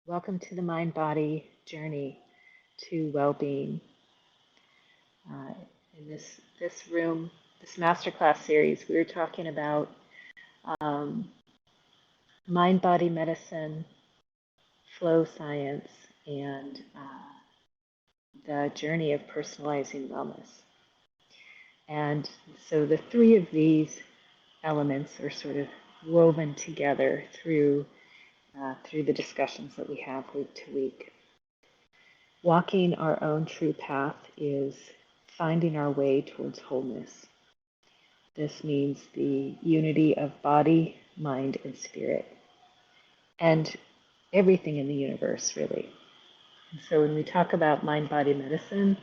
Welcome to the mind body journey to well being. In this room, this masterclass series, we were talking about um, mind body medicine, flow science, and the journey of personalizing wellness. And so the three of these elements are sort of woven together through the discussions that we have week to week. Walking our own true path is finding our way towards wholeness. This means the unity of body, mind, and spirit, and everything in the universe, really. And so when we talk about mind-body medicine,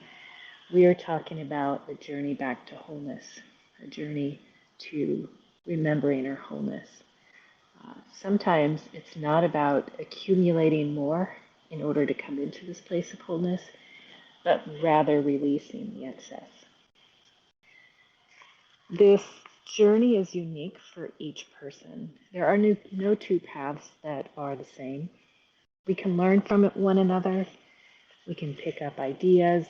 we are talking about a journey back to wholeness, a journey to remembering our wholeness. Sometimes it's not about accumulating more in order to come into this place of wholeness, but rather releasing the excess. This journey is unique for each person. There are no two paths that are the same. We can learn from one another. We can pick up ideas.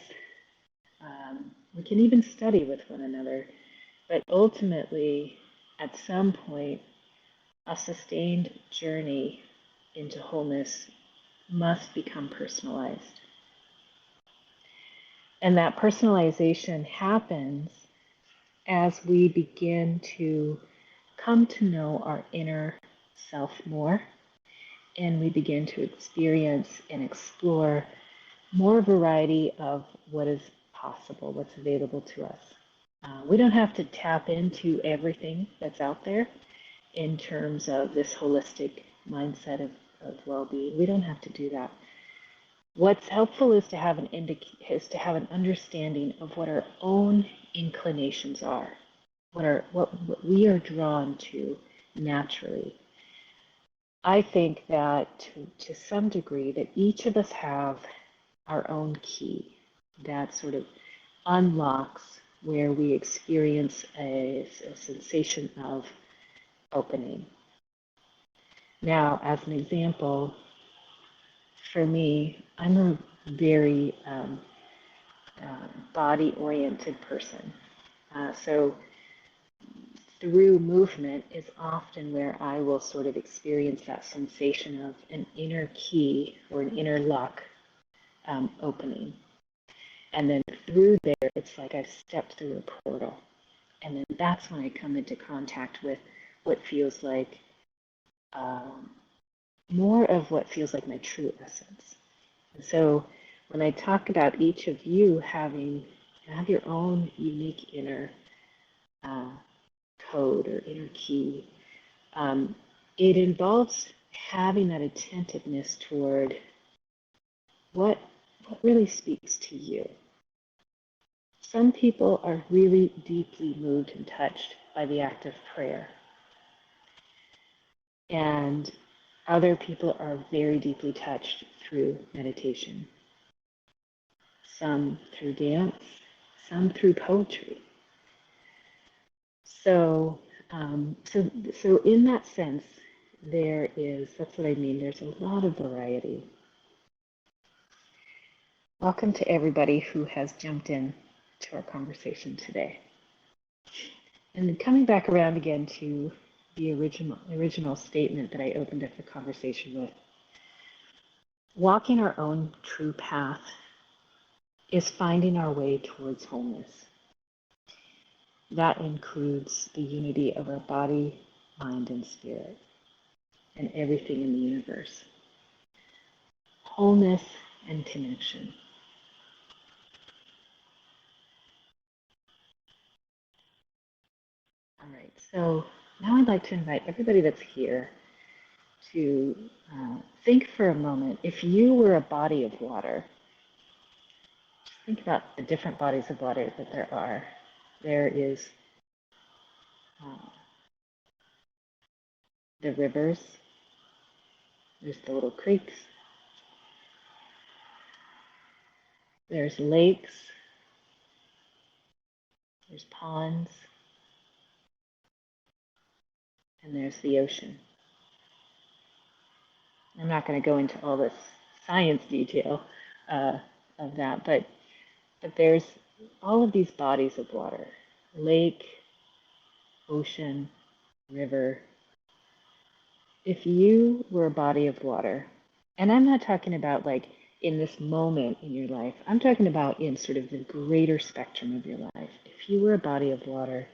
We can even study with one another. But ultimately, at some point, a sustained journey into wholeness must become personalized. And that personalization happens as we begin to come to know our inner self more, and we begin to experience and explore more variety of what is possible, what's available to us. We don't have to tap into everything that's out there in terms of this holistic mindset of well-being. We don't have to do that. What's helpful is to have an understanding of what our own inclinations are, what we are drawn to naturally. I think that to some degree that each of us have our own key that sort of unlocks where we experience a sensation of opening. Now, as an example, for me, I'm a very body-oriented person. So through movement is often where I will sort of experience that sensation of an inner key or an inner lock opening. And then through there, it's like I've stepped through a portal. And then that's when I come into contact with what feels like more of what feels like my true essence. And so when I talk about each of you have your own unique inner code or inner key, it involves having that attentiveness toward what really speaks to you. Some people are really deeply moved and touched by the act of prayer. And other people are very deeply touched through meditation. Some through dance, some through poetry. So in that sense, that's what I mean, there's a lot of variety. Welcome to everybody who has jumped in to our conversation today. And then coming back around again to the original statement that I opened up the conversation with. Walking our own true path is finding our way towards wholeness. That includes the unity of our body, mind, and spirit, and everything in the universe. Wholeness and connection. All right, so now I'd like to invite everybody that's here to think for a moment, if you were a body of water, think about the different bodies of water that there are. There is the rivers, there's the little creeks, there's lakes, there's ponds, and there's the ocean. I'm not going to go into all this science detail uh, of that, but there's all of these bodies of water: lake, ocean, river. If you were a body of water, and I'm not talking about like in this moment in your life, I'm talking about in sort of the greater spectrum of your life. If you were a body of water,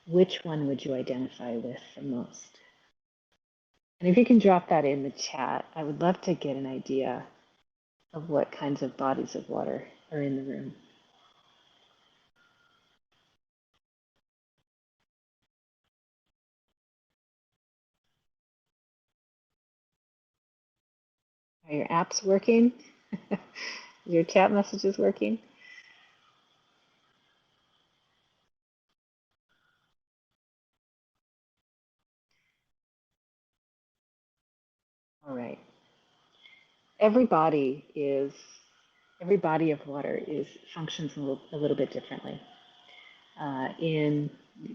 which one would you identify with the most? And if you can drop that in the chat, I would love to get an idea of what kinds of bodies of water are in the room. Are your apps working? Your chat messages working? All right. Every body is every body of water is functions a little bit differently. In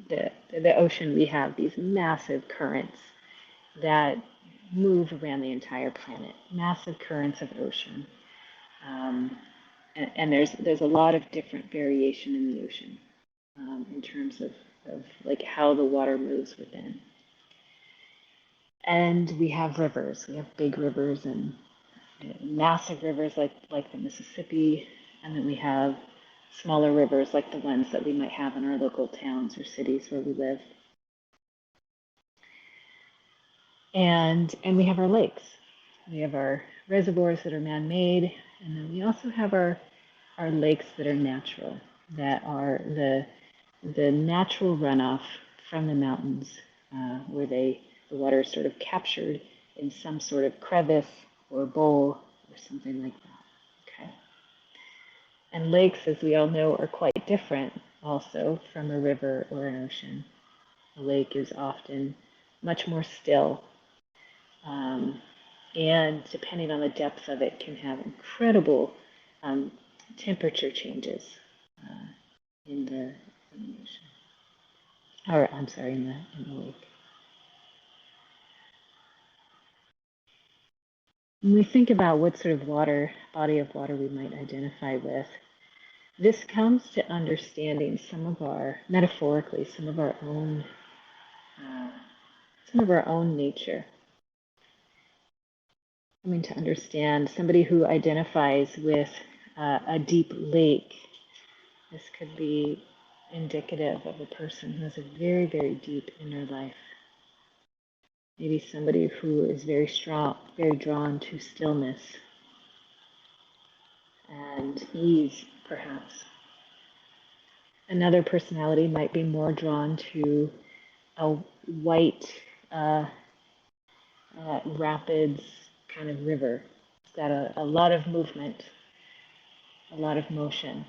the ocean, we have these massive currents that move around the entire planet. Massive currents of ocean, and there's a lot of different variation in the ocean in terms of like how the water moves within. And we have rivers. We have big rivers and massive rivers like the Mississippi, and then we have smaller rivers like the ones that we might have in our local towns or cities where we live. And we have our lakes. We have our reservoirs that are man-made, and then we also have our lakes that are natural, that are the natural runoff from the mountains, where the water is sort of captured in some sort of crevice or bowl or something like that. Okay. And lakes, as we all know, are quite different also from a river or an ocean. A lake is often much more still, and depending on the depth of it, can have incredible temperature changes in the ocean. Or I'm sorry, in the lake. When we think about what sort of body of water we might identify with, this comes to understanding metaphorically, some of our own nature. Coming to understand somebody who identifies with a deep lake. This could be indicative of a person who has a very, very deep inner life. Maybe somebody who is very strong, very drawn to stillness and ease, perhaps. Another personality might be more drawn to a white rapids kind of river. It's got a lot of movement, a lot of motion.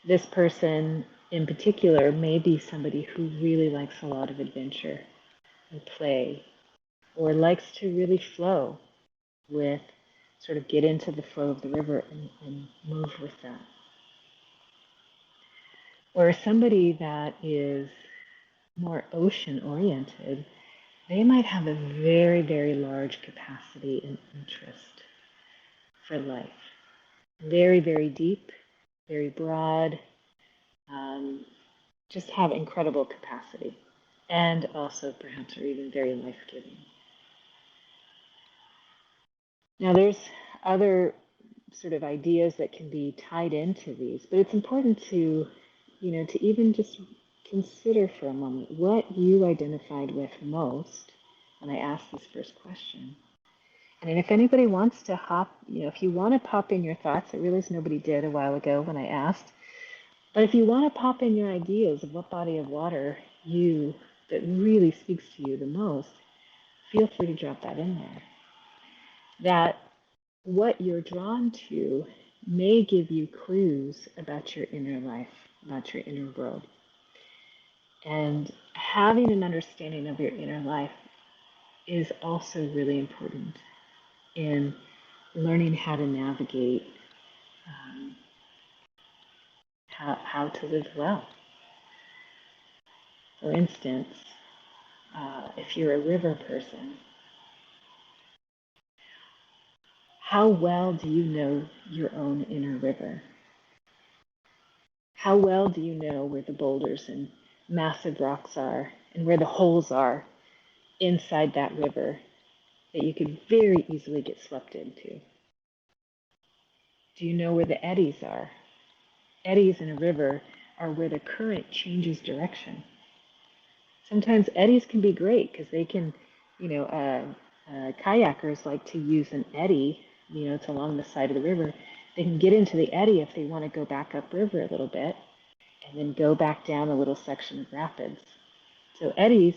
This person in particular may be somebody who really likes a lot of adventure and play, or likes to really flow with, sort of get into the flow of the river and move with that. Or somebody that is more ocean oriented, they might have a very, very large capacity and interest for life. Very, very deep, very broad, just have incredible capacity, and also perhaps are even very life-giving. Now, there's other sort of ideas that can be tied into these, but it's important to even just consider for a moment what you identified with most when I asked this first question. And if anybody wants to if you want to pop in your thoughts, I realize nobody did a while ago when I asked, but if you want to pop in your ideas of what body of water that really speaks to you the most, feel free to drop that in there. That what you're drawn to may give you clues about your inner life, about your inner world. And having an understanding of your inner life is also really important in learning how to navigate how to live well. For instance, if you're a river person, How well do you know your own inner river? How well do you know where the boulders and massive rocks are and where the holes are inside that river that you could very easily get swept into? Do you know where the eddies are? Eddies in a river are where the current changes direction. Sometimes eddies can be great because they can, kayakers like to use an eddy, it's along the side of the river. They can get into the eddy if they want to go back upriver a little bit and then go back down a little section of rapids. So eddies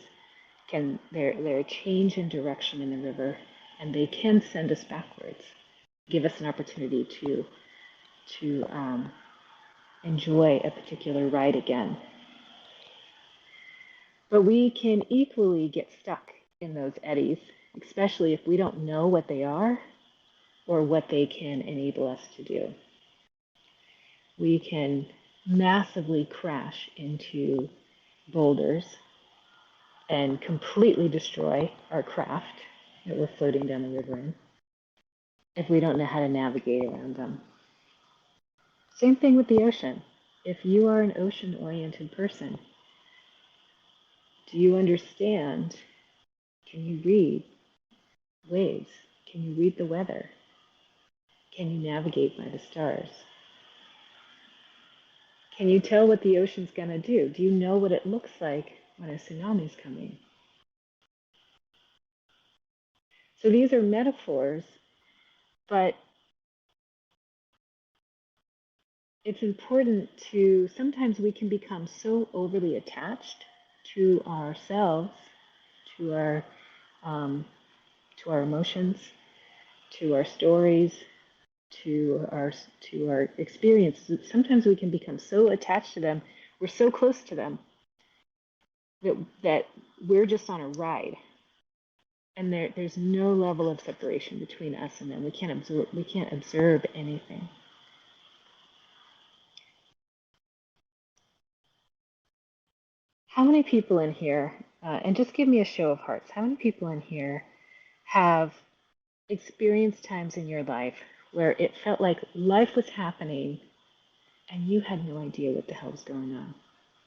they're a change in direction in the river, and they can send us backwards, give us an opportunity to enjoy a particular ride again. But we can equally get stuck in those eddies, especially if we don't know what they are or what they can enable us to do. We can massively crash into boulders and completely destroy our craft that we're floating down the river in if we don't know how to navigate around them. Same thing with the ocean. If you are an ocean-oriented person, do you understand? Can you read waves? Can you read the weather? Can you navigate by the stars? Can you tell what the ocean's going to do? Do you know what it looks like when a tsunami's coming? So these are metaphors, but it's important to, sometimes we can become so overly attached to ourselves, to our emotions, to our stories, to our experiences. Sometimes we can become so attached to them, we're so close to them that we're just on a ride, and there's no level of separation between us and them. We can't observe anything. How many people in here, and just give me a show of hearts, how many people in here have experienced times in your life where it felt like life was happening and you had no idea what the hell was going on?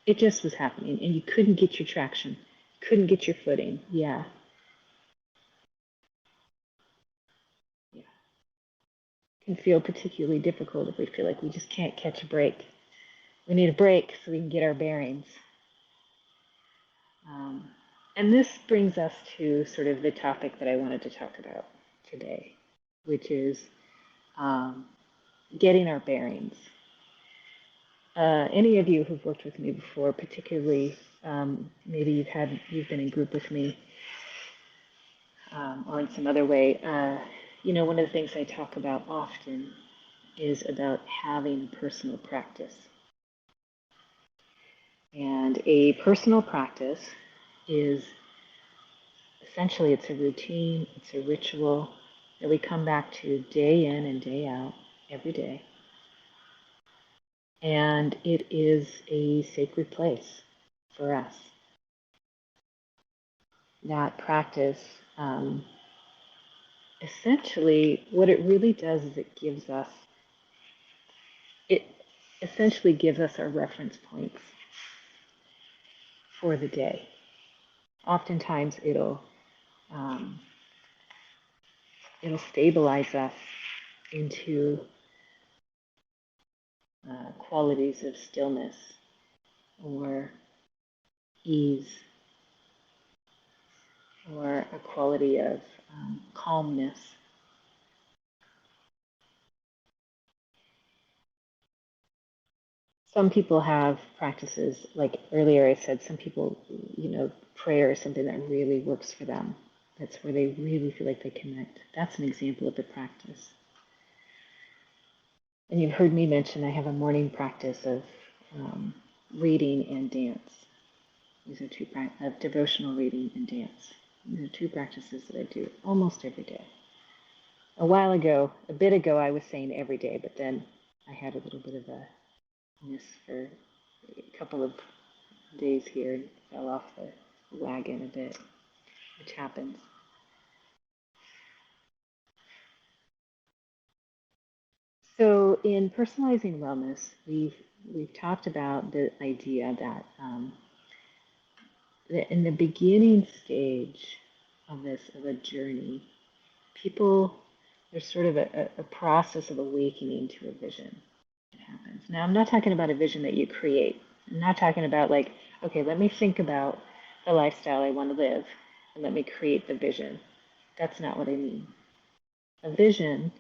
It just was happening and you couldn't get your traction, couldn't get your footing. Yeah. Yeah. It can feel particularly difficult if we feel like we just can't catch a break. We need a break so we can get our bearings. And this brings us to sort of the topic that I wanted to talk about today, which is getting our bearings. Any of you who've worked with me before, particularly maybe you've been in group with me or in some other way, one of the things I talk about often is about having personal practice. And a personal practice is essentially, it's a routine, it's a ritual that we come back to day in and day out, every day. And it is a sacred place for us. That practice, essentially, what it really does is it essentially gives us our reference points for the day. Oftentimes, it'll stabilize us into qualities of stillness or ease or a quality of calmness. Some people have practices, like earlier I said, some people, prayer is something that really works for them. That's where they really feel like they connect. That's an example of the practice. And you've heard me mention I have a morning practice of reading and dance. These are two of devotional reading and dance. These are two practices that I do almost every day. A bit ago, I was saying every day, but then I had a little bit of a miss for a couple of days here and fell off the wagon a bit, which happens. So in personalizing wellness, we've talked about the idea that in the beginning stage of a journey, people, there's sort of a process of awakening to a vision that happens. Now, I'm not talking about a vision that you create. I'm not talking about like, okay, let me think about the lifestyle I want to live and let me create the vision. That's not what I mean. A vision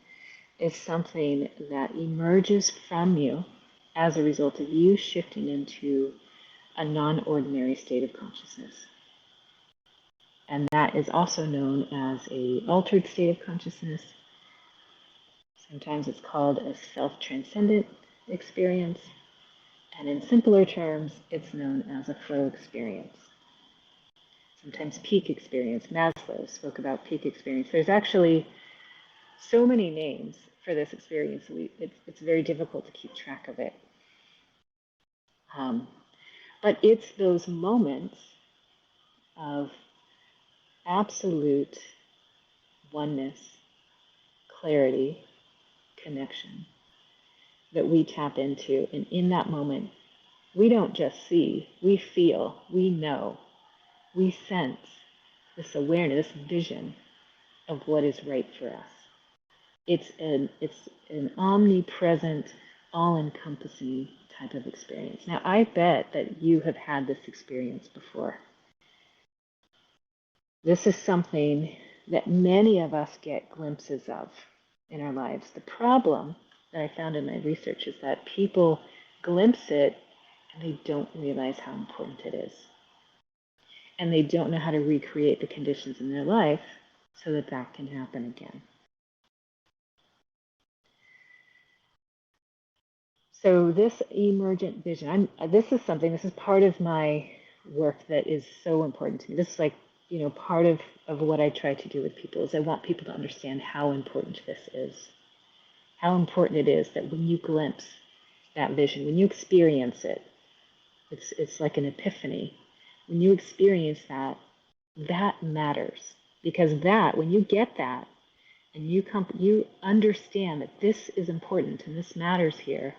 is something that emerges from you as a result of you shifting into a non-ordinary state of consciousness. And that is also known as a altered state of consciousness. Sometimes it's called a self-transcendent experience. And in simpler terms, it's known as a flow experience. Sometimes peak experience. Maslow spoke about peak experience. There's actually so many names for this experience. It's very difficult to keep track of it. But it's those moments of absolute oneness, clarity, connection that we tap into. And in that moment, we don't just see, we feel, we know, we sense this awareness, this vision of what is right for us. It's an omnipresent, all-encompassing type of experience. Now, I bet that you have had this experience before. This is something that many of us get glimpses of in our lives. The problem that I found in my research is that people glimpse it and they don't realize how important it is. And they don't know how to recreate the conditions in their life so that that can happen again. So this emergent vision, this is part of my work that is so important to me. This is like, part of what I try to do with people is I want people to understand how important this is. How important it is that when you glimpse that vision, when you experience it, it's like an epiphany. When you experience that, that matters. Because when you get that, and you understand that this is important and this matters here,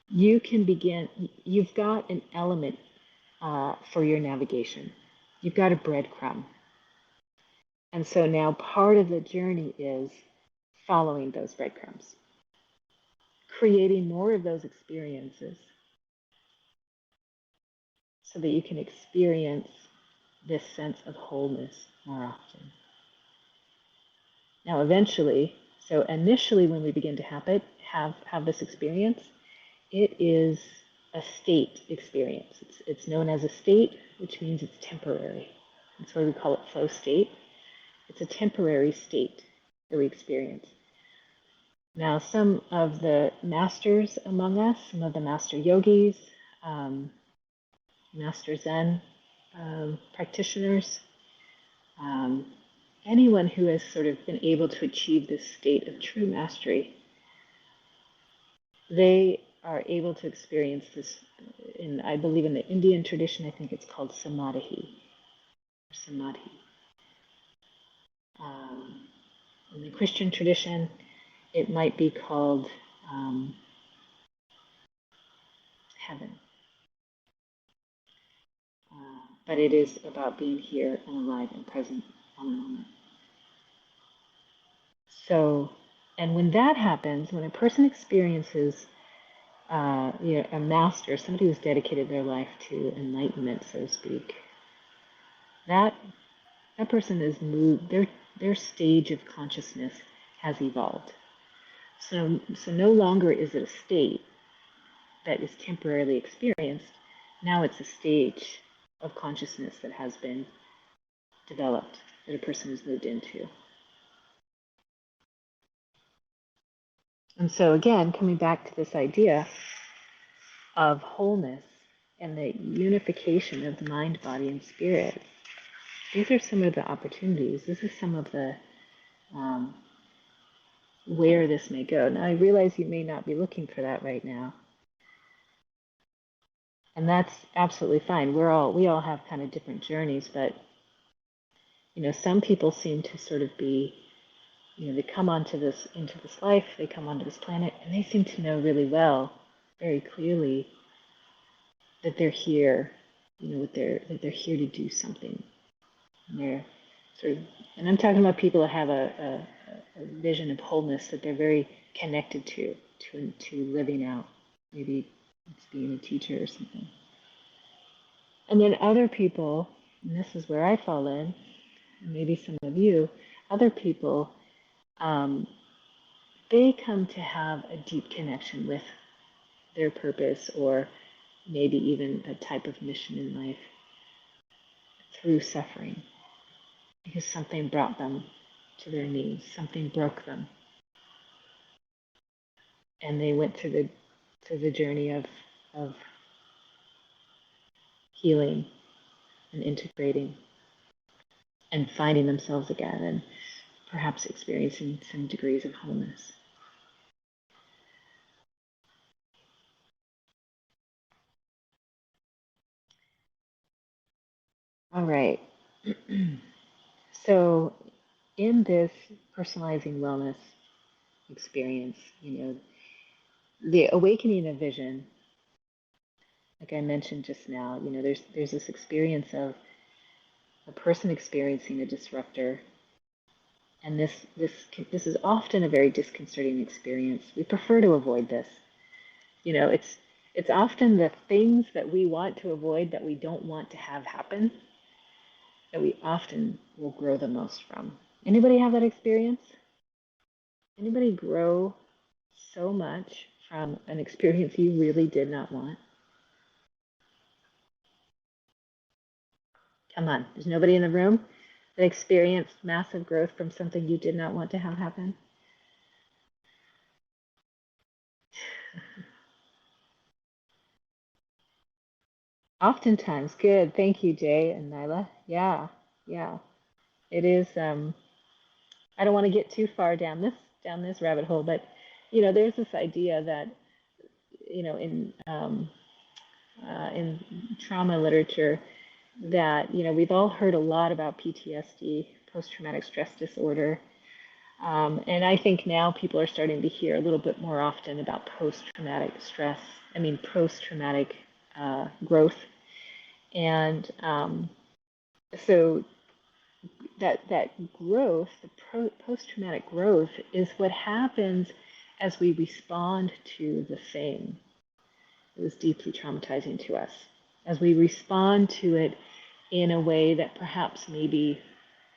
you can begin, you've got an element for your navigation. You've got a breadcrumb. And so now part of the journey is following those breadcrumbs, creating more of those experiences so that you can experience this sense of wholeness more often. Now, initially when we begin to have this experience, it is a state experience. It's known as a state, which means it's temporary. That's why we call it flow state. It's a temporary state that we experience. Now, some of the masters among us, some of the master yogis, master Zen practitioners, anyone who has sort of been able to achieve this state of true mastery, they are able to experience this, I believe in the Indian tradition, I think it's called samadhi. In the Christian tradition, it might be called heaven. But it is about being here and alive and present on the moment. So, and when that happens, when a person experiences a master, somebody who's dedicated their life to enlightenment, so to speak, that person is moved, their stage of consciousness has evolved. So no longer is it a state that is temporarily experienced. Now it's a stage of consciousness that has been developed, that a person has moved into. And so again, coming back to this idea of wholeness and the unification of the mind, body, and spirit, these are some of the opportunities. This is some of the where this may go. Now, I realize you may not be looking for that right now. And that's absolutely fine. We all have kind of different journeys, but some people seem to sort of be they come into this life, they come onto this planet, and they seem to know really well, very clearly, that they're here, that they're here to do something. And they're sort of, and I'm talking about people that have a vision of wholeness that they're very connected to living out. Maybe it's being a teacher or something. And then other people, and this is where I fall in, and maybe some of you, other people, they come to have a deep connection with their purpose, or maybe even a type of mission in life through suffering, because something brought them to their knees, something broke them, and they went through the journey of healing and integrating and finding themselves again, and perhaps experiencing some degrees of wholeness. All right. So, in this personalizing wellness experience, the awakening of vision, like I mentioned just now, there's this experience of a person experiencing a disruptor, and this is often a very disconcerting experience. We prefer to avoid this. It's often the things that we want to avoid, that we don't want to have happen, that we often will grow the most from. Anybody have that experience? Anybody grow so much from an experience you really did not want? Come on, there's nobody in the room that experienced massive growth from something you did not want to have happen? Oftentimes. Good. Thank you, Jay and Nyla. Yeah, yeah. It is. I don't want to get too far down this rabbit hole, but there's this idea that in trauma literature, that we've all heard a lot about PTSD, post-traumatic stress disorder, and I think now people are starting to hear a little bit more often about post-traumatic stress. I mean, post-traumatic growth, and so that growth, the post-traumatic growth, is what happens as we respond to the thing that was deeply traumatizing to us, as we respond to it in a way that perhaps maybe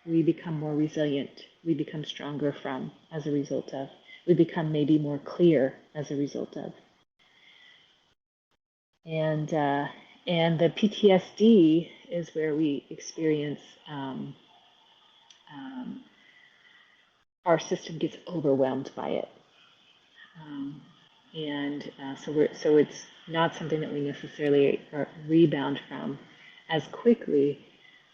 we become more resilient, we become stronger from as a result of, we become maybe more clear as a result of. And the PTSD is where we experience our system gets overwhelmed by it, so it's not something that we necessarily rebound from as quickly,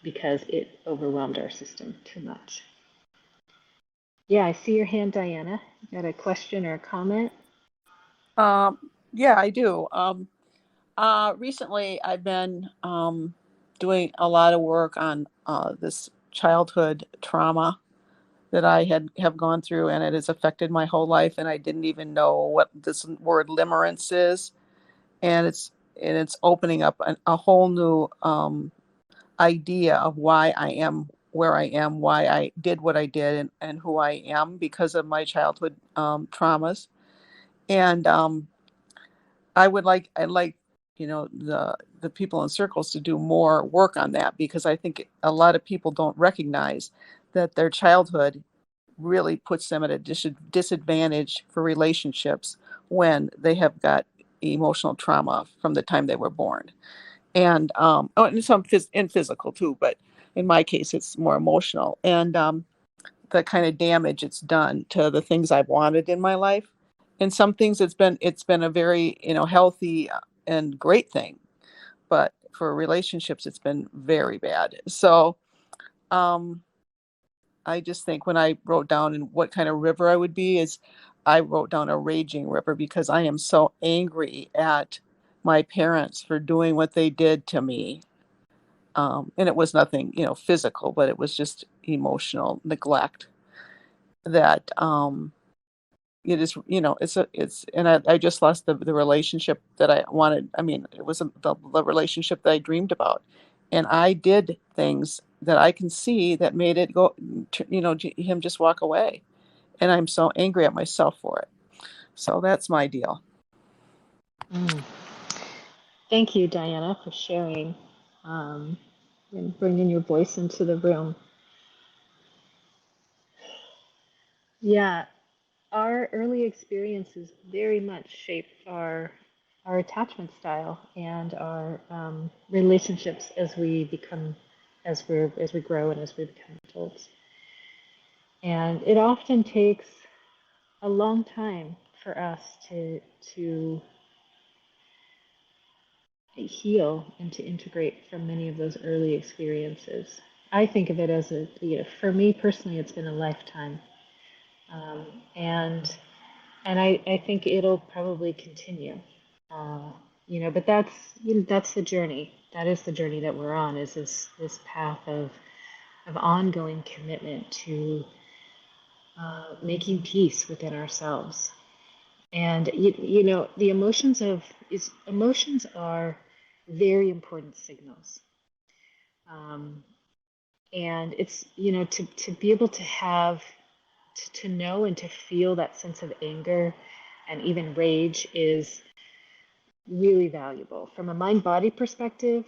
because it overwhelmed our system too much. Yeah, I see your hand, Diana. You got a question or a comment? Yeah, I do. Recently, I've been doing a lot of work on this childhood trauma that I have gone through, and it has affected my whole life. And I didn't even know what this word limerence is, and it's opening up a whole new idea of why I am where I am, why I did what I did, and who I am because of my childhood traumas. And I'd like the people in circles to do more work on that, because I think a lot of people don't recognize that their childhood really puts them at a disadvantage for relationships when they have got emotional trauma from the time they were born. And and some in physical too, but in my case it's more emotional, and the kind of damage it's done to the things I've wanted in my life. And some things it's been a very healthy and great thing, but for relationships it's been very bad. So I just think when I wrote down and what kind of river I would be, is I wrote down a raging river, because I am so angry at my parents for doing what they did to me. And it was nothing physical, but it was just emotional neglect. that it is, and I just lost the relationship that I wanted. I mean, it was the relationship that I dreamed about. And I did things that I can see that made it go, him just walk away. And I'm so angry at myself for it. So that's my deal. Mm. Thank you, Diana, for sharing and bringing your voice into the room. Yeah, our early experiences very much shape our attachment style and our relationships as we become as we grow and as we become adults. And it often takes a long time for us to heal and to integrate from many of those early experiences. I think of it as for me personally, it's been a lifetime, um, and I think it'll probably continue. Uh, but that's the journey. That is the journey that we're on. Is this path of ongoing commitment to making peace within ourselves. And the emotions are very important signals. Um, and it's to be able to have to know and to feel that sense of anger and even rage is really valuable. From a mind body perspective,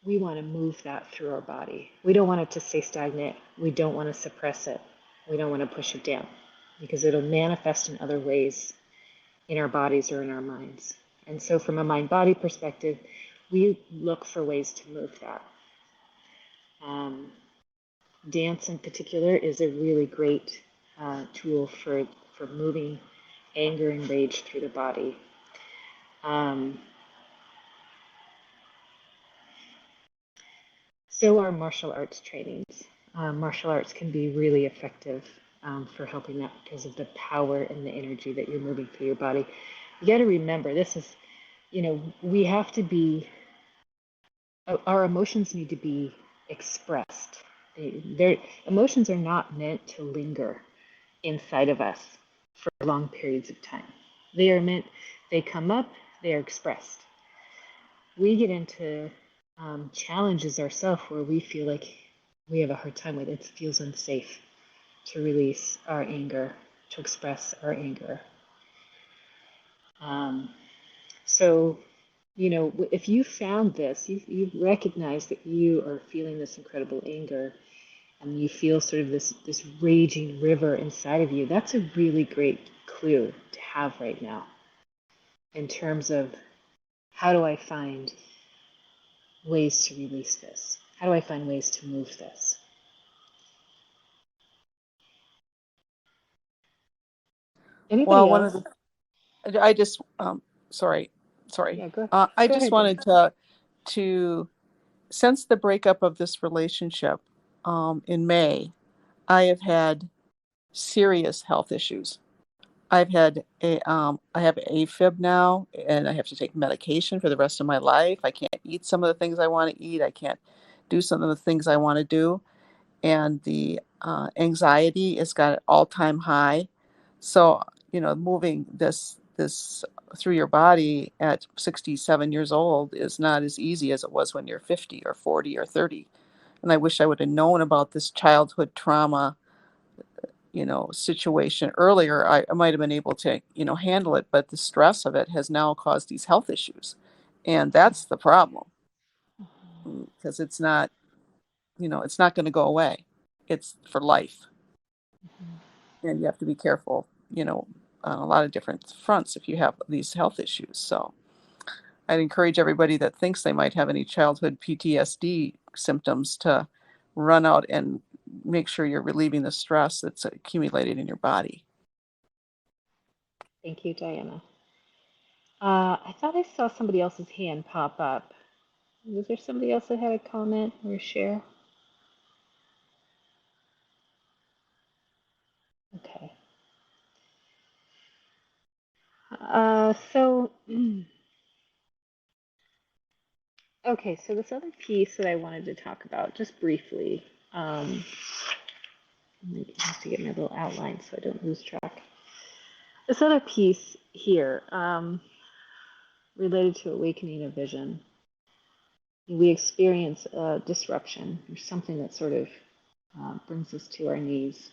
we want to move that through our body. We don't want it to stay stagnant. We don't want to suppress it. We don't want to push it down because it'll manifest in other ways in our bodies or in our minds. And so, from a mind body perspective, we look for ways to move that. Dance, in particular, is a really great tool for moving anger and rage through the body. So are martial arts trainings. Martial arts can be really effective for helping that because of the power and the energy that you're moving through your body. You got to remember, this is, we have to be, our emotions need to be expressed. Their emotions are not meant to linger inside of us for long periods of time. They are meant, they come up, they are expressed. We get into challenges ourselves where we feel like we have a hard time with it. It feels unsafe to release our anger, to express our anger. So, if you found this, you've recognized that you are feeling this incredible anger and you feel sort of this raging river inside of you, that's a really great clue to have right now in terms of how do I find ways to release this? How do I find ways to move this? Well, Anybody one else? of the, I just, sorry. Yeah, go I go just ahead, Jen. wanted to, since the breakup of this relationship in May, I have had serious health issues. I have AFib now, and I have to take medication for the rest of my life. I can't eat some of the things I want to eat. I can't do some of the things I want to do, and the anxiety has got an all-time high. So, moving this through your body at 67 years old is not as easy as it was when you're 50 or 40 or 30. And I wish I would have known about this childhood trauma, situation earlier. I might have been able to, handle it, but the stress of it has now caused these health issues. And that's the problem, because it's not going to go away. It's for life. And you have to be careful, on a lot of different fronts if you have these health issues. So I'd encourage everybody that thinks they might have any childhood PTSD symptoms to run out and make sure you're relieving the stress that's accumulated in your body. Thank you, Diana. I thought I saw somebody else's hand pop up. Was there somebody else that had a comment or a share? Okay. Okay, so this other piece that I wanted to talk about just briefly, um, I have to get my little outline so I don't lose track. This other piece here, related to awakening a vision. We experience a disruption or something that sort of brings us to our knees.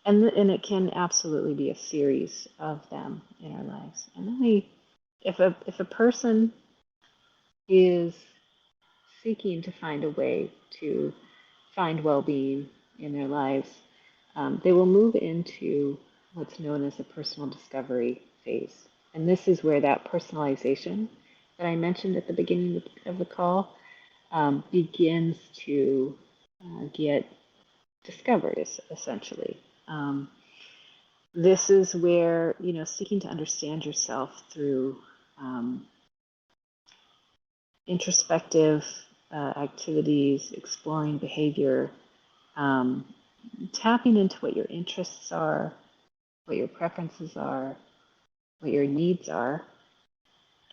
And it can absolutely be a series of them in our lives. And then if a person is seeking to find a way to find well-being in their lives, they will move into what's known as a personal discovery phase. And this is where that personalization that I mentioned at the beginning of the call begins to get discovered, essentially. This is where, seeking to understand yourself through introspective activities, exploring behavior, tapping into what your interests are, what your preferences are, what your needs are,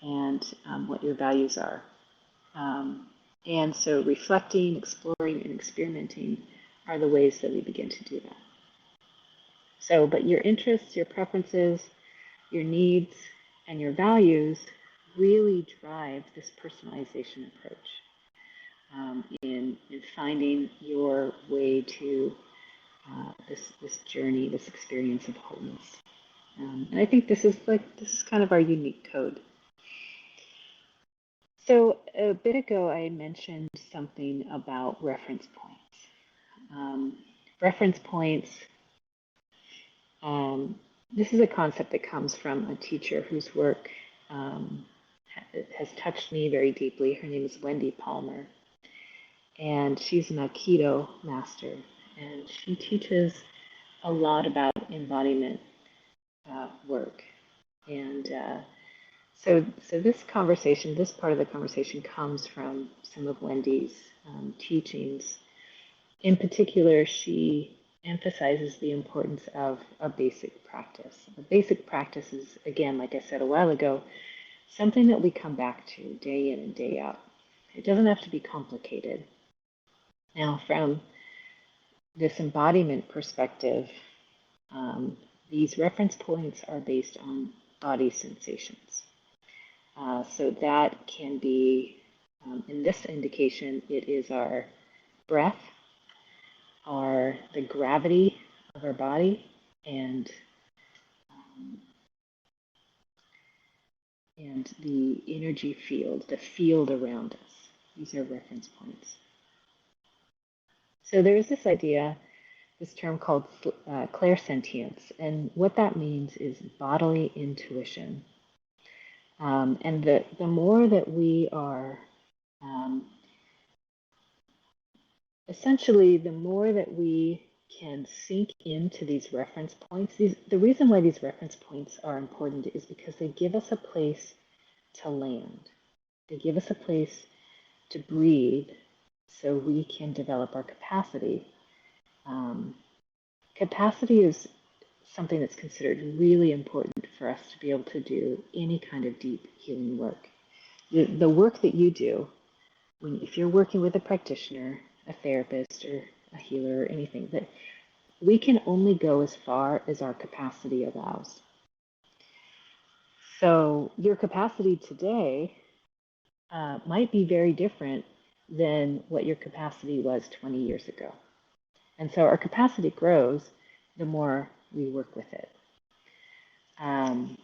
and what your values are. And so reflecting, exploring, and experimenting are the ways that we begin to do that. So, but your interests, your preferences, your needs, and your values really drive this personalization approach in finding your way to this journey, this experience of wholeness. And I think this is kind of our unique code. So a bit ago, I mentioned something about reference points. Reference points. This is a concept that comes from a teacher whose work has touched me very deeply. Her name is Wendy Palmer, and she's an Aikido master, and she teaches a lot about embodiment work. And so this conversation, this part of the conversation comes from some of Wendy's teachings. In particular, she emphasizes the importance of a basic practice. A basic practice is, again, like I said a while ago, something that we come back to day in and day out. It doesn't have to be complicated. Now, from this embodiment perspective, these reference points are based on body sensations. So that can be, in this indication, it is our breath, the gravity of our body, and the energy field, the field around us. These are reference points. So there's this idea, this term called clairsentience, and what that means is bodily intuition. And the more that we are, essentially, the more that we can sink into these reference points. The reason why these reference points are important is because they give us a place to land. They give us a place to breathe so we can develop our capacity. Capacity is something that's considered really important for us to be able to do any kind of deep healing work. The work that you do, if you're working with a practitioner, a therapist, or a healer, or anything, that we can only go as far as our capacity allows. So your capacity today might be very different than what your capacity was 20 years ago. And so our capacity grows the more we work with it. And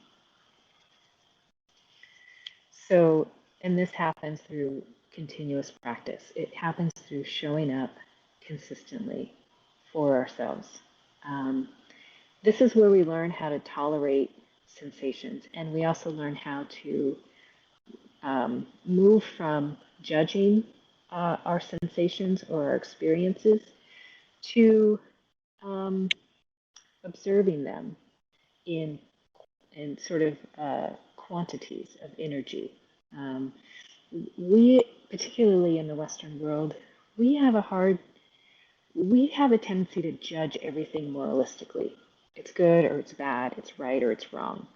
this happens through continuous practice. It happens through showing up consistently for ourselves. This is where we learn how to tolerate sensations, and we also learn how to move from judging our sensations or our experiences to observing them in sort of quantities of energy. We, particularly in the Western world, we have a tendency to judge everything moralistically. It's good or it's bad, it's right or it's wrong.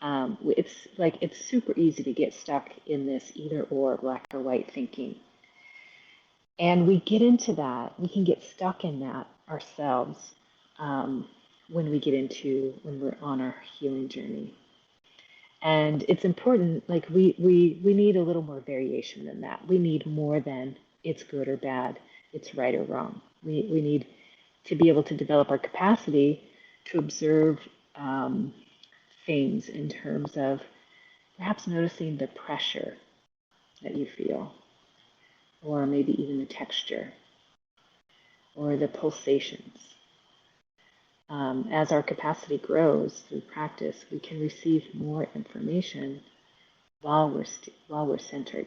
It's super easy to get stuck in this either or, black or white thinking. And we get into that, we can get stuck in that ourselves when we're on our healing journey. And it's important, like we need a little more variation than that. We need more than it's good or bad, it's right or wrong. We need to be able to develop our capacity to observe things in terms of perhaps noticing the pressure that you feel, or maybe even the texture, or the pulsations. As our capacity grows through practice, we can receive more information while we're centered,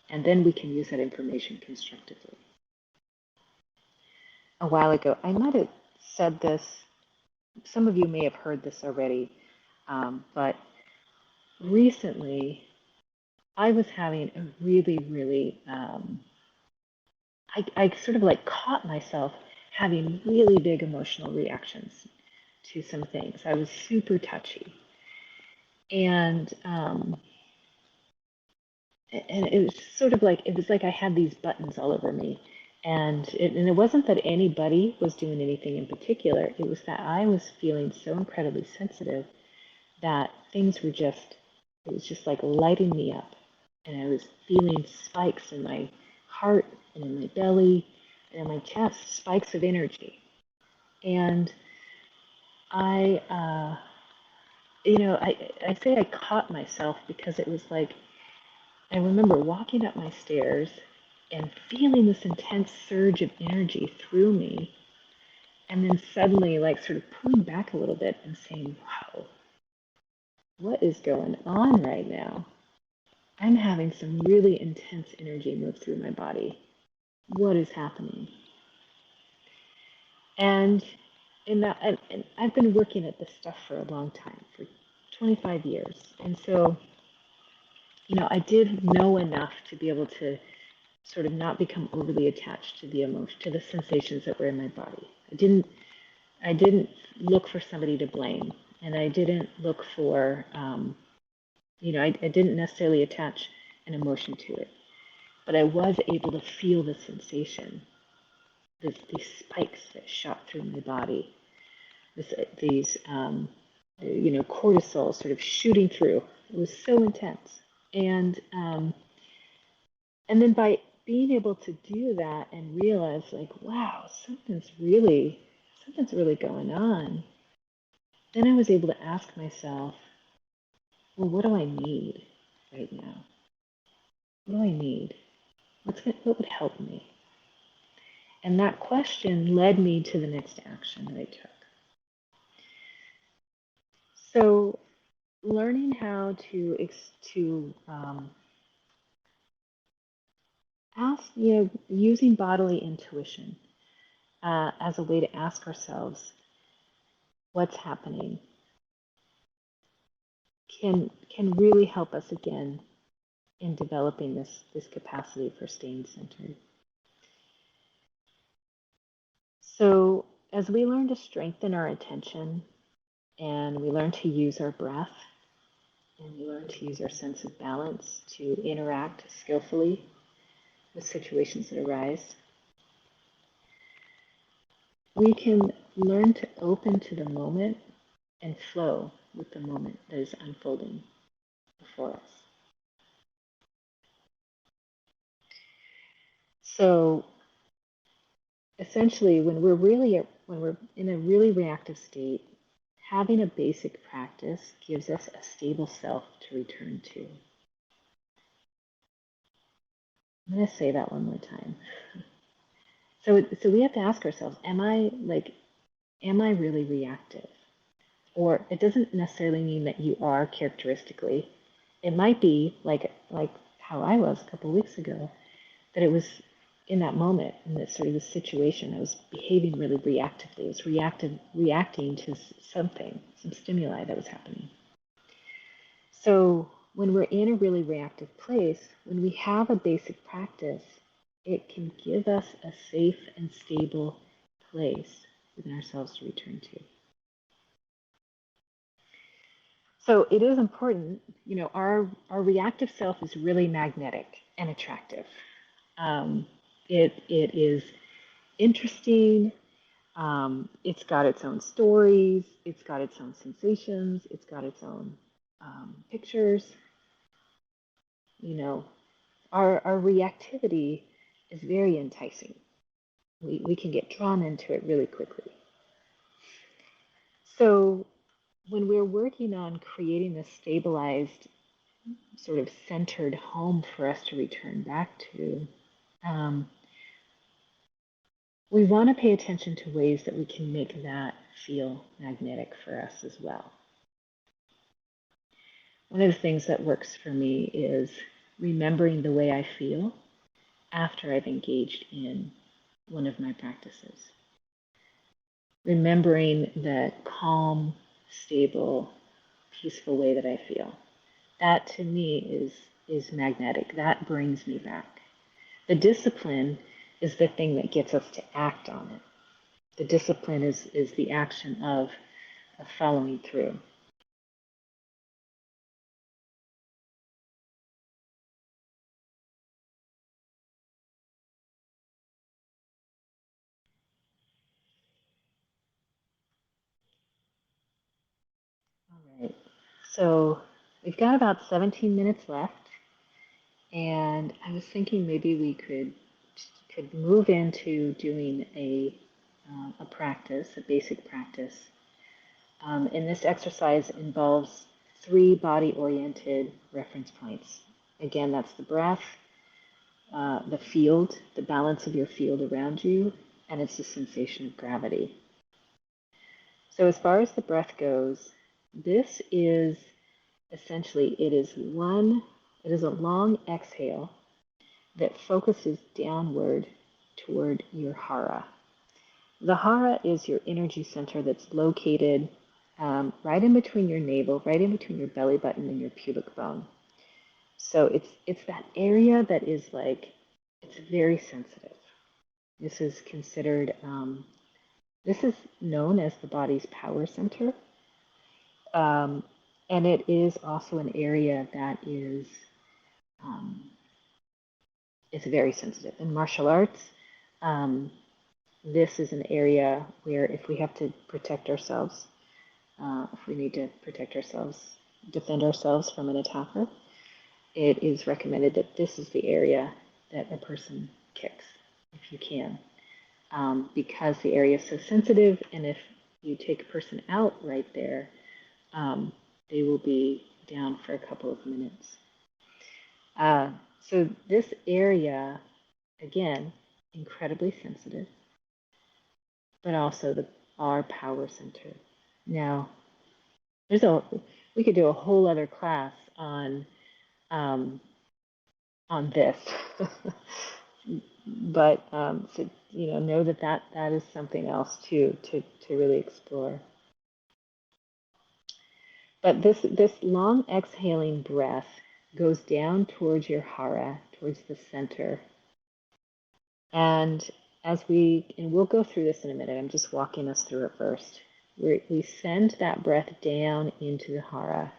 and then we can use that information constructively. A while ago, I might have said this. Some of you may have heard this already, but recently I was having a really I sort of like caught myself having really big emotional reactions to some things. I was super touchy. And it was sort of like, it was like I had these buttons all over me. And it wasn't that anybody was doing anything in particular. It was that I was feeling so incredibly sensitive that things were just, it was just like lighting me up. And I was feeling spikes in my heart and in my belly and in my chest, spikes of energy. And I say I caught myself because it was like, I remember walking up my stairs and feeling this intense surge of energy through me, and then suddenly like sort of pulling back a little bit and saying, wow, what is going on right now? I'm having some really intense energy move through my body. What is happening? And and I've been working at this stuff for a long time, for 25 years. And so, I did know enough to be able to sort of not become overly attached to the emotion, to the sensations that were in my body. I didn't look for somebody to blame, and I didn't look for, I didn't necessarily attach an emotion to it, but I was able to feel the sensation, these spikes that shot through my body, these cortisol sort of shooting through. It was so intense, and then by being able to do that and realize, like, wow, something's really going on, then I was able to ask myself, well, what do I need right now? What do I need? What would help me? And that question led me to the next action that I took. So, learning how to ask, using bodily intuition as a way to ask ourselves what's happening can really help us again in developing this capacity for staying centered. So as we learn to strengthen our attention, and we learn to use our breath, and we learn to use our sense of balance to interact skillfully with situations that arise, we can learn to open to the moment and flow with the moment that is unfolding before us. So essentially, when we're in a really reactive state, having a basic practice gives us a stable self to return to. I'm going to say that one more time. So we have to ask ourselves, am I really reactive? Or it doesn't necessarily mean that you are characteristically. It might be like how I was a couple of weeks ago, that it was in that moment, in this sort of this situation, I was behaving really reactively. I was reacting to something, some stimuli that was happening. So when we're in a really reactive place, when we have a basic practice, it can give us a safe and stable place within ourselves to return to. So it is important, our reactive self is really magnetic and attractive. It is interesting. It's got its own stories, it's got its own sensations, it's got its own pictures. You know, our reactivity is very enticing. We can get drawn into it really quickly. So when we're working on creating this stabilized, sort of centered home for us to return back to, um, we want to pay attention to ways that we can make that feel magnetic for us as well. One of the things that works for me is remembering the way I feel after I've engaged in one of my practices. Remembering that calm, stable, peaceful way that I feel. That to me is magnetic. That brings me back. The discipline is the thing that gets us to act on it. The discipline is the action of following through. All right. So we've got about 17 minutes left, and I was thinking maybe we could move into doing a practice, a basic practice. And this exercise involves 3 body-oriented reference points. Again, that's the breath, the field, the balance of your field around you, and it's the sensation of gravity. So as far as the breath goes, this is essentially, it is a long exhale that focuses downward toward your hara. The hara is your energy center that's located right in between your navel, right in between your belly button and your pubic bone. So it's that area that is like, it's very sensitive. This is considered, this is known as the body's power center. And it is also an area that is it's very sensitive. In martial arts, this is an area where if we have to protect ourselves, if we need to protect ourselves, defend ourselves from an attacker, it is recommended that this is the area that a person kicks, if you can, because the area is so sensitive, and if you take a person out right there, they will be down for a couple of minutes. So this area, again, incredibly sensitive, but also our power center. Now, we could do a whole other class on this, but so know that is something else too to really explore. But this long exhaling breath goes down towards your hara, towards the center. And we'll go through this in a minute. I'm just walking us through it first. We send that breath down into the hara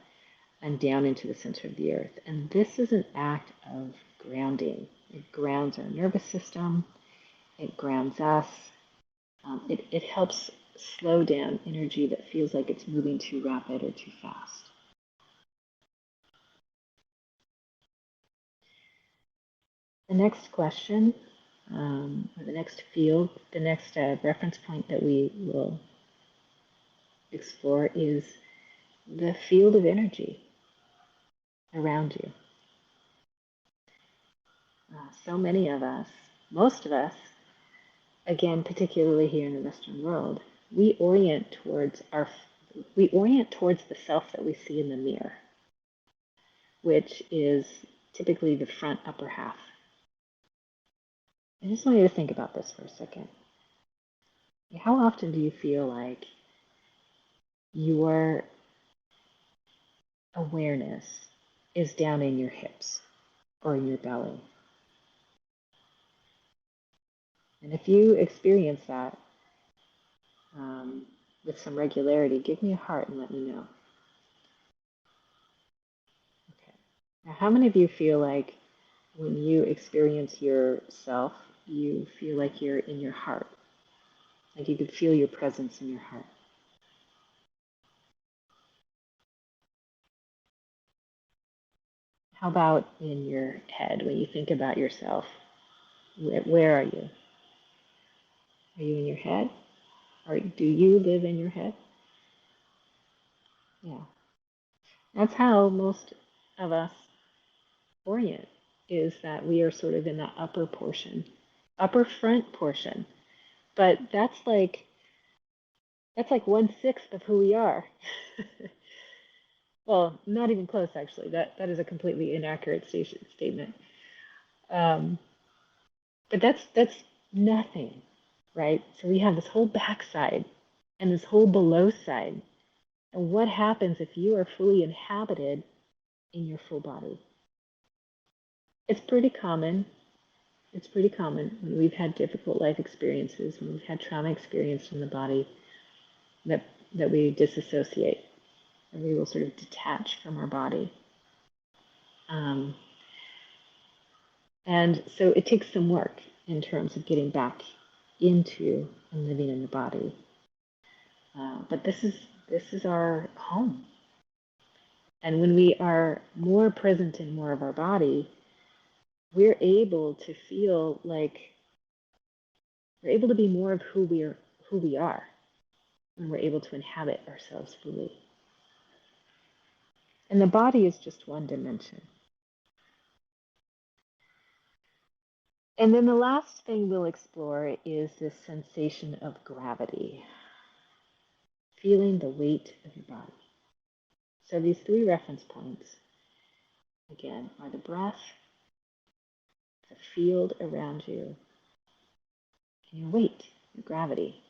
and down into the center of the earth. And this is an act of grounding. It grounds our nervous system. It grounds us. It helps slow down energy that feels like it's moving too rapid or too fast. The next question, or the next field, the next reference point that we will explore is the field of energy around you. So many of us, most of us, again, particularly here in the Western world, we orient towards the self that we see in the mirror, which is typically the front upper half. I just want you to think about this for a second. How often do you feel like your awareness is down in your hips or in your belly? And if you experience that with some regularity, give me a heart and let me know. Okay. Now, how many of you feel like when you experience yourself, you feel like you're in your heart? Like you could feel your presence in your heart. How about in your head when you think about yourself? Where are you? Are you in your head? Or do you live in your head? Yeah. That's how most of us orient, is that we are sort of in that upper portion, upper front portion. But that's like 1/6 of who we are. Well, not even close, actually. That is a completely inaccurate statement. Um, but that's nothing, right? So we have this whole backside and this whole below side. And what happens if you are fully inhabited in your full body? It's pretty common. It's pretty common when we've had difficult life experiences, when we've had trauma experienced in the body, that that we disassociate and we will sort of detach from our body. Um, and so it takes some work in terms of getting back into and living in the body. But this is our home. And when we are more present in more of our body, we're able to feel like we're able to be more of who we are, and we're able to inhabit ourselves fully. And the body is just one dimension. And then the last thing we'll explore is this sensation of gravity, feeling the weight of your body. So these 3 reference points, again, are the breath, the field around you, and your weight, your gravity.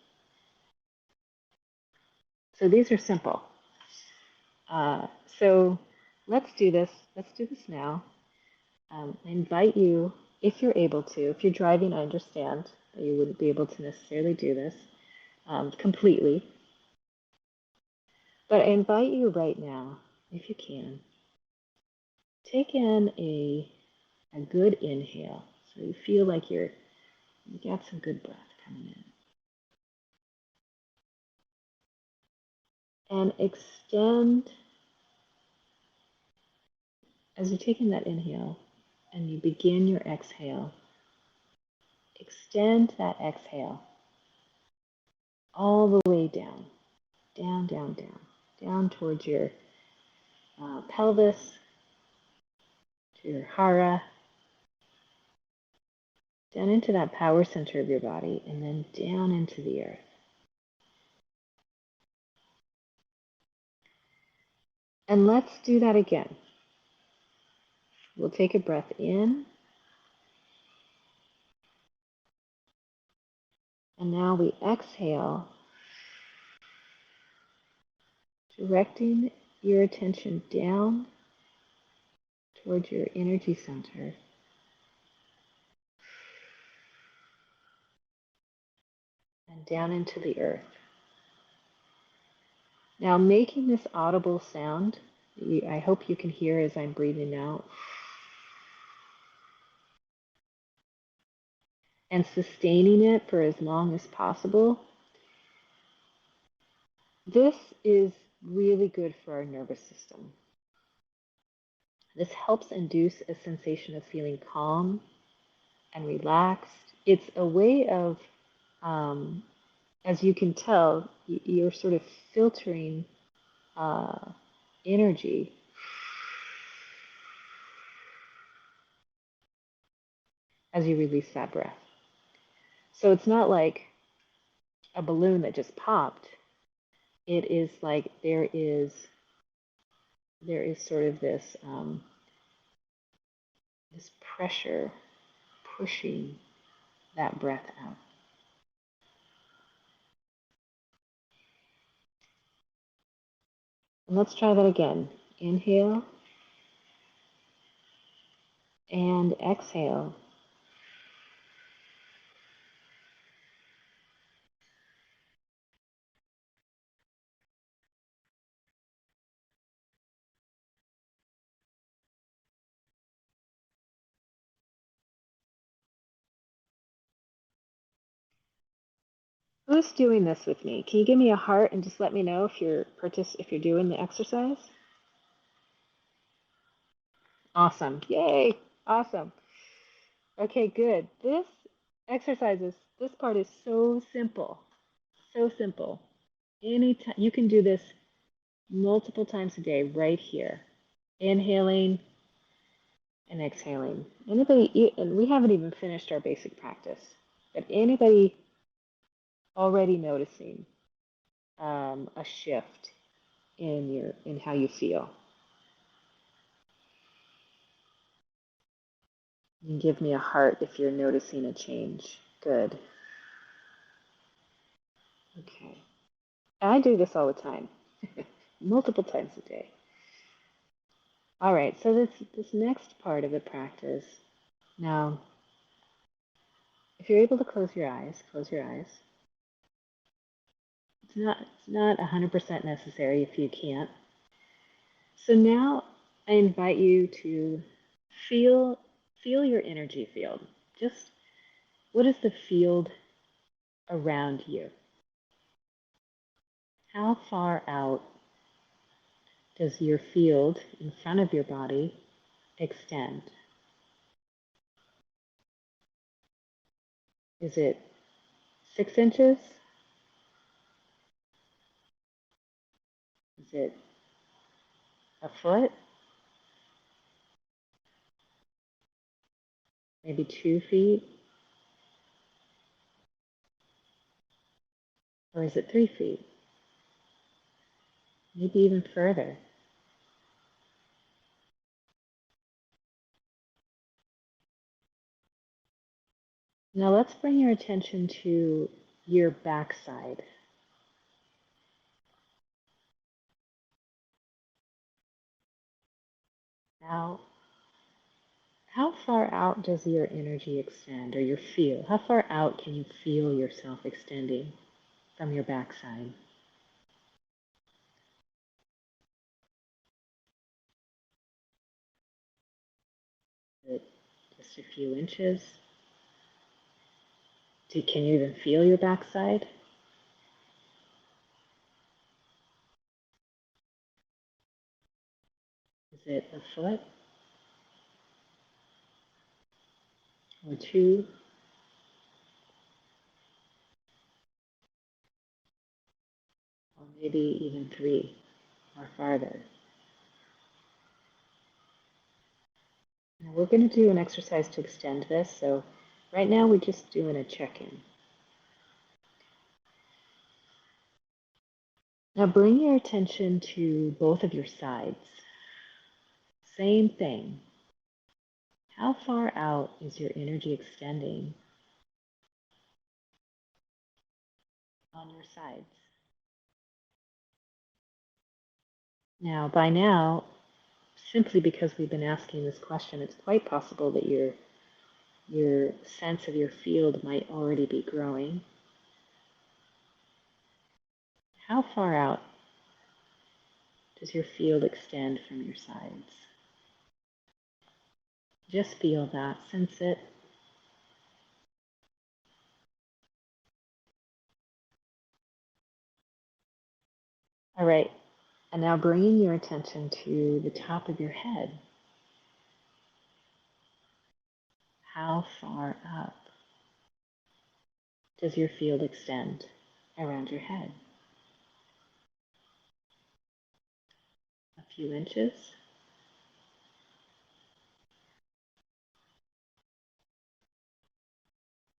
So these are simple. So let's do this. Let's do this now. I invite you, if you're able to, if you're driving, I understand that you wouldn't be able to necessarily do this completely. But I invite you right now, if you can, take in a good inhale. So you feel like you got some good breath coming in. And extend, as you're taking that inhale and you begin your exhale, extend that exhale all the way down, down, down, down, down towards your pelvis, to your hara, down into that power center of your body, and then down into the earth. And let's do that again. We'll take a breath in, and now we exhale, directing your attention down towards your energy center. And down into the earth. Now, making this audible sound, I hope you can hear as I'm breathing out, and sustaining it for as long as possible. This is really good for our nervous system. This helps induce a sensation of feeling calm and relaxed. It's a way of, as you can tell, you're sort of filtering energy as you release that breath. So it's not like a balloon that just popped. It is like there is sort of this this pressure pushing that breath out. And let's try that again. Inhale and exhale. Who's doing this with me? Can you give me a heart and just let me know if you're doing the exercise? Awesome. Yay. Awesome. Okay, good. This part is so simple. So simple. Anytime you can do this multiple times a day right here. Inhaling and exhaling. And we haven't even finished our basic practice, but anybody already noticing a shift in how you feel? You can give me a heart if you're noticing a change. Good. Okay. I do this all the time, multiple times a day. All right, so this next part of the practice. Now, if you're able to close your eyes, close your eyes. It's not 100% necessary if you can't. So now I invite you to feel your energy field. Just what is the field around you? How far out does your field in front of your body extend? Is it 6 inches? Is it a foot? Maybe 2 feet? Or is it 3 feet? Maybe even further. Now let's bring your attention to your backside. Now, how far out does your energy extend or your feel? How far out can you feel yourself extending from your backside? Is it just a few inches? Can you even feel your backside? Is it a foot? Or 2? Or maybe even 3 or farther? Now we're going to do an exercise to extend this, so right now we're just doing a check-in. Now bring your attention to both of your sides. Same thing. How far out is your energy extending on your sides? Now, by now, simply because we've been asking this question, it's quite possible that your sense of your field might already be growing. How far out does your field extend from your sides? Just feel that, sense it. All right, and now bringing your attention to the top of your head. How far up does your field extend around your head? A few inches?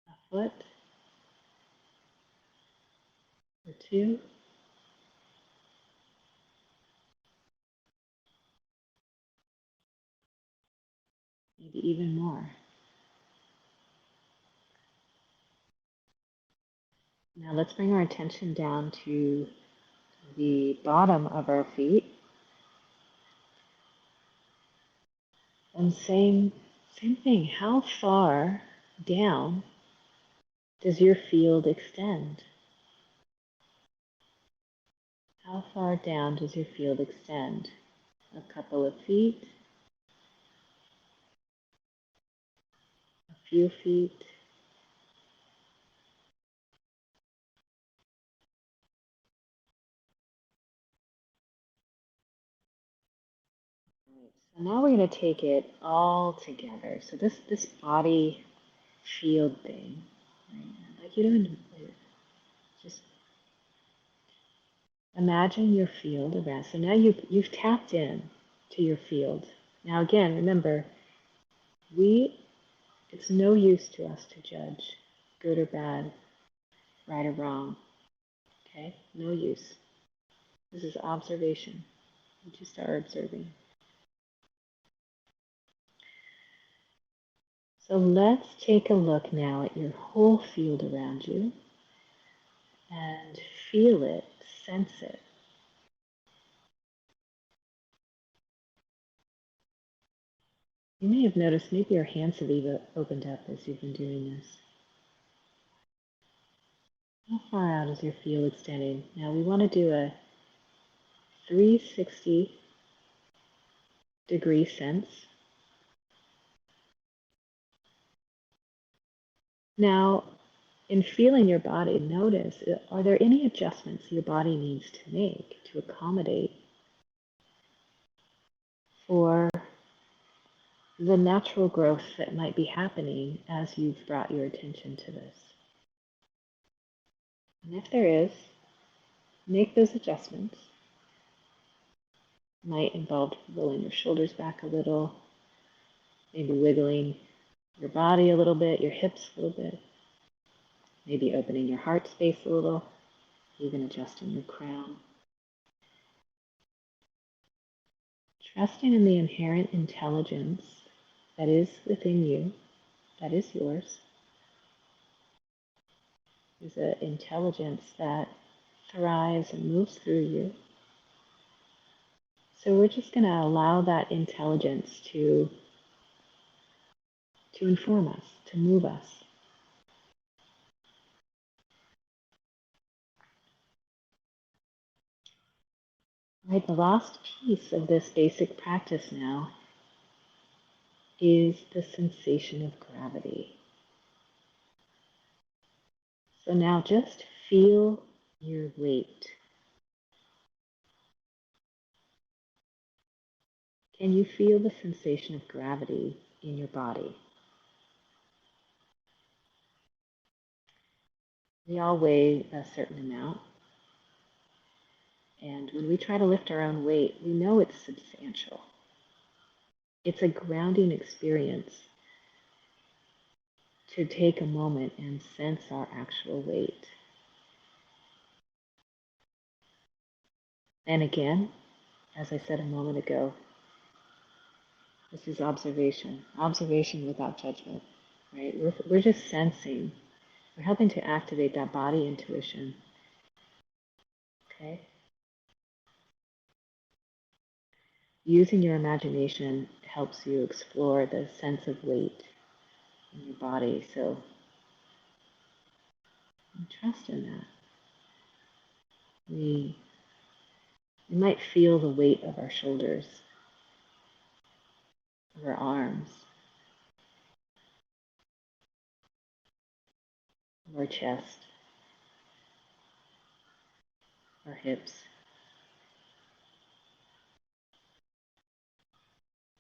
A foot? Or 2? Maybe even more. Now let's bring our attention down to the bottom of our feet. And same thing. How far down does your field extend? How far down does your field extend? A couple of feet? A few feet? So now we're going to take it all together. So this body field thing, right? I'd like you to just imagine your field around. So now you've tapped in to your field. Now again, remember, it's no use to us to judge good or bad, right or wrong. Okay? No use. This is observation. We just are observing. So let's take a look now at your whole field around you and feel it, sense it. You may have noticed maybe your hands have even opened up as you've been doing this. How far out is your field extending? Now we want to do a 360-degree sense. Now, in feeling your body, notice, are there any adjustments your body needs to make to accommodate for the natural growth that might be happening as you've brought your attention to this? And if there is, make those adjustments. Might involve rolling your shoulders back a little, maybe wiggling your body a little bit, your hips a little bit, maybe opening your heart space a little, even adjusting your crown. Trusting in the inherent intelligence that is within you, that is yours. There's an intelligence that thrives and moves through you. So we're just going to allow that intelligence to inform us, to move us. Right, the last piece of this basic practice now is the sensation of gravity. So now just feel your weight. Can you feel the sensation of gravity in your body? We all weigh a certain amount. And when we try to lift our own weight, we know it's substantial. It's a grounding experience to take a moment and sense our actual weight. And again, as I said a moment ago, this is observation. Observation without judgment, right? We're just sensing. We're helping to activate that body intuition. Okay? Using your imagination helps you explore the sense of weight in your body. So trust in that. We might feel the weight of our shoulders, of our arms, of our chest, our hips,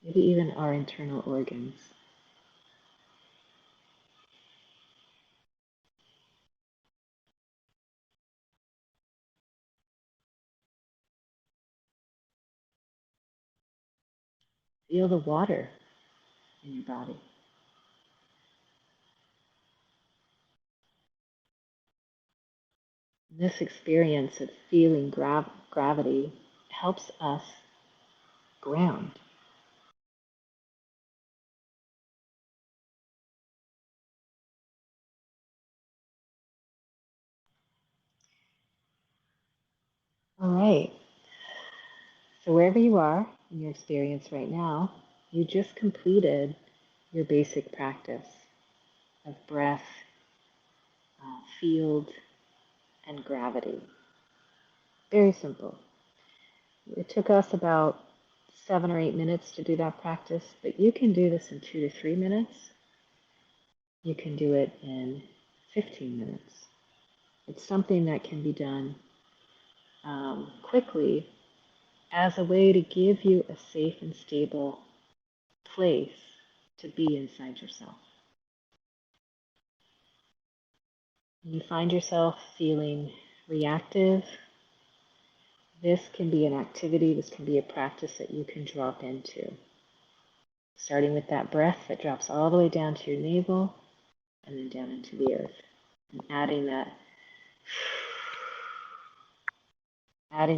maybe even our internal organs. Feel the water in your body. This experience of feeling gravity helps us ground. All right. So wherever you are in your experience right now, you just completed your basic practice of breath, field, and gravity. Very simple. It took us about 7 or 8 minutes to do that practice, but you can do this in 2 to 3 minutes. You can do it in 15 minutes. It's something that can be done quickly as a way to give you a safe and stable place to be inside yourself. When you find yourself feeling reactive, this can be an activity, this can be a practice that you can drop into. Starting with that breath that drops all the way down to your navel and then down into the earth. And adding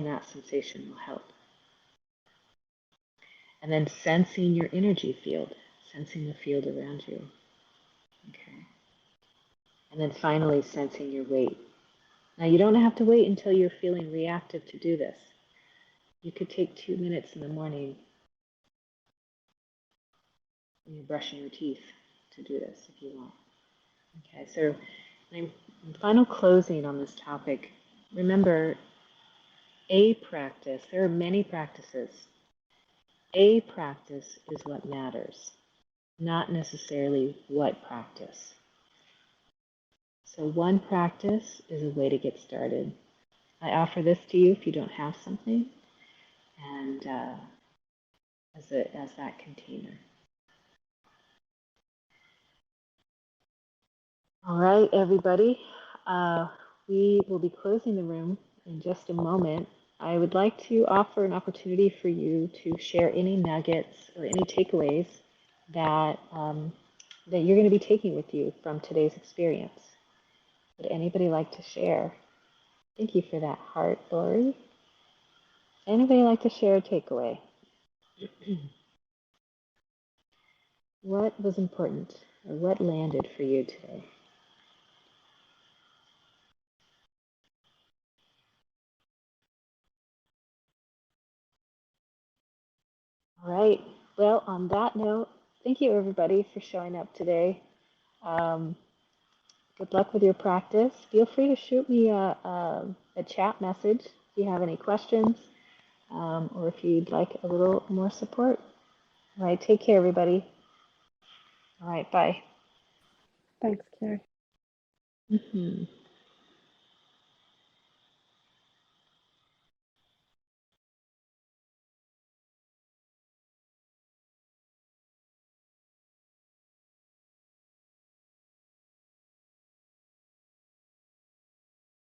that sensation will help. And then sensing your energy field, sensing the field around you. Okay. And then finally sensing your weight. Now you don't have to wait until you're feeling reactive to do this. You could take 2 minutes in the morning when you're brushing your teeth to do this if you want. Okay, so in final closing on this topic, remember a practice, there are many practices. A practice is what matters, not necessarily what practice. So one practice is a way to get started. I offer this to you if you don't have something, and as that container. All right, everybody. We will be closing the room in just a moment. I would like to offer an opportunity for you to share any nuggets or any takeaways that that you're going to be taking with you from today's experience. Would anybody like to share? Thank you for that heart, Lori. Anybody like to share a takeaway? What was important or what landed for you today? All right. Well, on that note, thank you everybody for showing up today. Good luck with your practice. Feel free to shoot me a chat message if you have any questions or if you'd like a little more support. All right. Take care, everybody. All right. Bye. Thanks, Kari. Mm-hmm.